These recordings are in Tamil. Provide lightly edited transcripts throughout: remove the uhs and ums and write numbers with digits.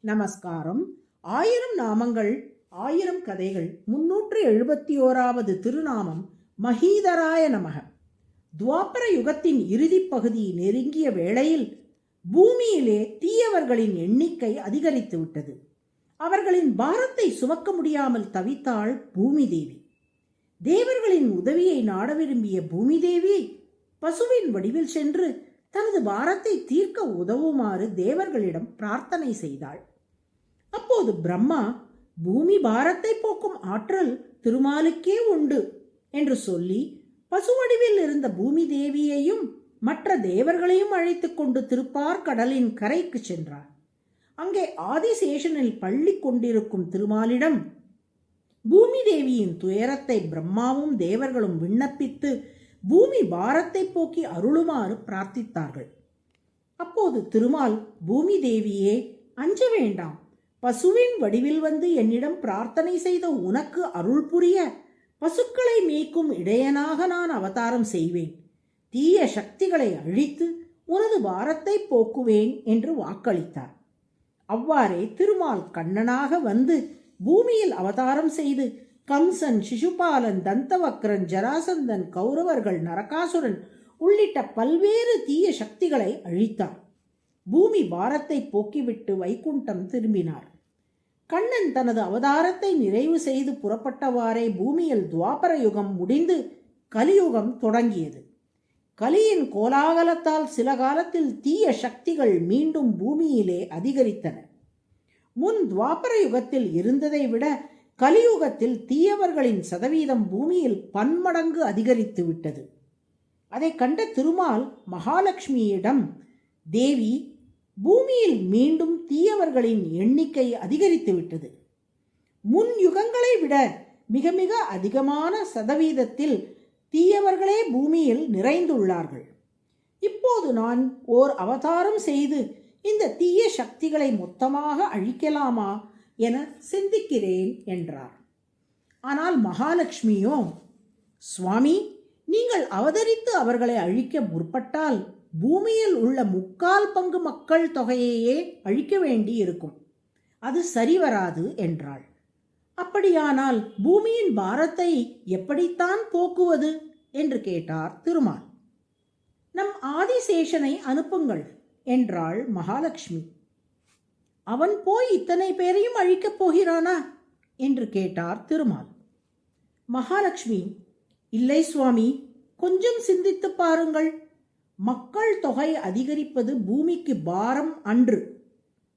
நமஸ்காரம். 1000 நாமங்கள் 1000 கதைகள் 371வது திருநாமம் மஹீதராய நமக. துவாபர யுகத்தின் இறுதிப் பகுதி நெருங்கிய வேளையில் பூமியிலே தீயவர்களின் எண்ணிக்கை அதிகரித்து விட்டது. அவர்களின் பாரத்தை சுமக்க முடியாமல் தவித்தாள் பூமி தேவி. தேவர்களின் உதவியை நாட விரும்பிய பூமி தேவி பசுவின் வடிவில் சென்று தனது பாரத்தை தீர்க்க உதவுமாறு தேவர்களிடம் பிரார்த்தனை செய்தாள். அப்போது பிரம்மா, பூமி பாரத்தை போக்கும் ஆற்றல் திருமாலுக்கே உண்டு என்று சொல்லி பசுவடிவில் இருந்த பூமி தேவியையும் மற்ற தேவர்களையும் அழைத்து கொண்டு திருப்பார்கடலின் கரைக்கு சென்றார். அங்கே ஆதிசேஷனில் பள்ளி கொண்டிருக்கும் திருமாலிடம் பூமி தேவியின் துயரத்தை பிரம்மாவும் தேவர்களும் விண்ணப்பித்து பூமி பாரத்தை போக்கி அருளுமாறு பிரார்த்தித்தார்கள். அப்போது திருமால், பூமி தேவியே, அஞ்ச வேண்டாம். பசுவின் வடிவில் வந்து என்னிடம் பிரார்த்தனை செய்த உனக்கு அருள் புரிய பசுக்களை மேய்க்கும் இடையனாக நான் அவதாரம் செய்வேன். தீய சக்திகளை அழித்து உனது பாரத்தை போக்குவேன் என்று வாக்களித்தார். அவ்வாறே திருமால் கண்ணனாக வந்து பூமியில் அவதாரம் செய்து கம்சன், சிசுபாலன், தந்தவக்ரன், ஜராசந்தன், கௌரவர்கள், நரகாசுரன் உள்ளிட்ட பல்வேறு தீய சக்திகளை அழித்தார். பூமி பாரத்தை போக்கிவிட்டு வைகுண்டம் திரும்பினார். கண்ணன் தனது அவதாரத்தை நிறைவு செய்து புறப்பட்டவாறே பூமியில் துவாபர யுகம் முடிந்து கலியுகம் தொடங்கியது. கலியின் கோலாகலத்தால் சில காலத்தில் தீய சக்திகள் மீண்டும் பூமியிலே அதிகரித்தன. முன் துவாபர யுகத்தில் இருந்ததை விட கலியுகத்தில் தீயவர்களின் சதவீதம் பூமியில் பன்மடங்கு அதிகரித்து விட்டது. அதை கண்ட திருமால் மகாலட்சுமியிடம், தேவி, பூமியில் மீண்டும் தீயவர்களின் எண்ணிக்கை அதிகரித்து விட்டது. முன் யுகங்களை விட மிக மிக அதிகமான சதவீதத்தில் தீயவர்களே பூமியில் நிறைந்துள்ளார்கள். இப்போது நான் ஓர் அவதாரம் செய்து இந்த தீய சக்திகளை மொத்தமாக அழிக்கலாமா என சிந்திக்கிறேன் என்றார். ஆனால் மகாலட்சுமியோ, சுவாமி, நீங்கள் அவதரித்து அவர்களை அழிக்க முற்பட்டால் பூமியில் உள்ள 3/4 பங்கு மக்கள் தொகையையே அழிக்க வேண்டி இருக்கும். அது சரிவராது என்றாள். அப்படியானால் பூமியின் பாரத்தை எப்படித்தான் போக்குவது என்று கேட்டார் திருமால். நம் ஆதிசேஷனை அனுப்புங்கள் என்றாள் மகாலட்சுமி. அவன் போய் இத்தனை பேரையும் அழிக்கப் போகிறானா என்று கேட்டார் திருமால். மகாலட்சுமி, இல்லை சுவாமி, கொஞ்சம் சிந்தித்து பாருங்கள். மக்கள் தொகை அதிகரிப்பது பூமிக்கு பாரம் அன்று.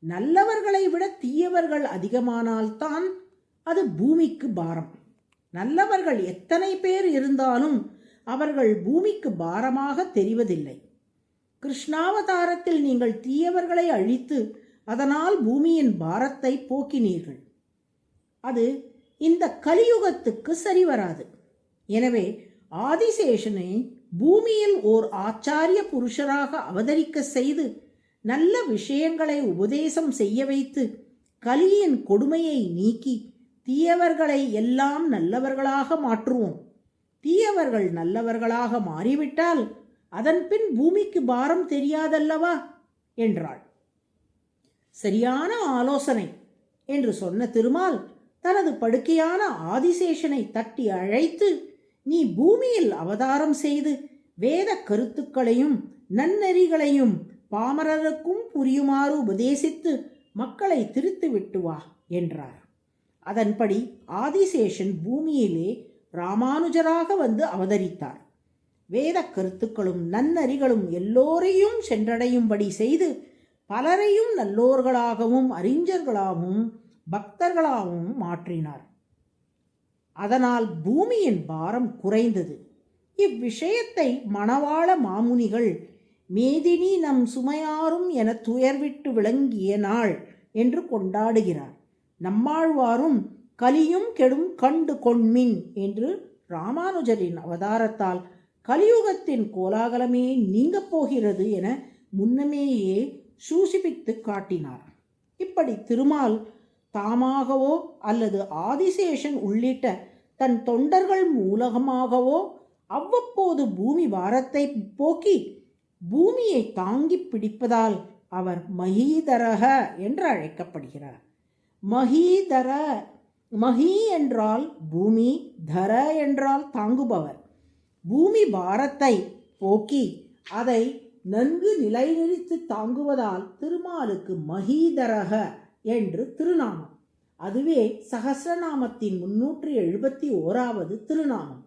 நல்லவர்களை விட தீயவர்கள் அதிகமானால்தான் அது பூமிக்கு பாரம். நல்லவர்கள் எத்தனை பேர் இருந்தாலும் அவர்கள் பூமிக்கு பாரமாக தெரிவதில்லை. கிருஷ்ணாவதாரத்தில் நீங்கள் தீயவர்களை அழித்து அதனால் பூமியின் பாரத்தை போக்கினீர்கள். அது இந்த கலியுகத்துக்கு சரிவராது. எனவே ஆதிசேஷனை பூமியில் ஓர் ஆச்சாரிய புருஷராக அவதரிக்க செய்து நல்ல விஷயங்களை உபதேசம் செய்ய வைத்து கலியின் கொடுமையை நீக்கி தீயவர்களை எல்லாம் நல்லவர்களாக மாற்றுவோம். தீயவர்கள் நல்லவர்களாக மாறிவிட்டால் அதன் பின் பூமிக்கு பாரம் தெரியாதல்லவா என்றாள். சரியான ஆலோசனை என்று சொன்ன திருமால் தனது படுக்கையான ஆதிசேஷனை தட்டி அழைத்து, நீ பூமியில் அவதாரம் செய்து வேத கருத்துக்களையும் நன்னெறிகளையும் பாமரருக்கும் புரியுமாறு உபதேசித்து மக்களை திருத்து விட்டு வா என்றார். அதன்படி ஆதிசேஷன் பூமியிலே ராமானுஜராக வந்து அவதரித்தார். வேத கருத்துக்களும் நன்னறிகளும் எல்லோரையும் சென்றடையும்படி செய்து பலரையும் நல்லோர்களாகவும் அறிஞர்களாகவும் பக்தர்களாகவும் மாற்றினார். அதனால் பூமியின் பாரம் குறைந்தது. இவ்விஷயத்தை மணவாள மாமுனிகள் மேதினி நம் சுமையாரும் என துயர்விட்டு விளங்கிய நாள் என்று கொண்டாடுகிறார். நம்மாழ்வாரும் கலியும் கெடும் கண்டு கொண்மின் என்று ராமானுஜரின் அவதாரத்தால் கலியுகத்தின் கோலாகலமே நீங்கப் போகிறது என முன்னமேயே சூசிப்பித்து காட்டினார். இப்படி திருமால் தாமாகவோ அல்லது ஆதிசேஷன் உள்ளிட்ட தன் தொண்டர்கள் மூலமாகவோ அவ்வப்போது பூமி பாரத்தை போக்கி பூமியை தாங்கி பிடிப்பதால் அவர் மகீதரக என்று அழைக்கப்படுகிறார். மகீதர, மகி என்றால் பூமி, தர என்றால் தாங்குபவர். பூமி பாரத்தை போக்கி அதை நன்கு நிலைநிறுத்தி தாங்குவதால் திருமாலுக்கு மகீதரக என்று திருநாமம். அதுவே சகஸ்ரநாமத்தின் 371வது திருநாமம்.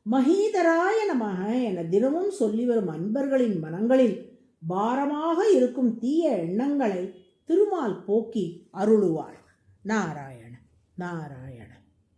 மகீதராய நமக என தினமும் சொல்லி வரும் அன்பர்களின் மனங்களில் பாரமாக இருக்கும் தீய எண்ணங்களை திருமால் போக்கி அருளுவார். நாராயண நாராயண.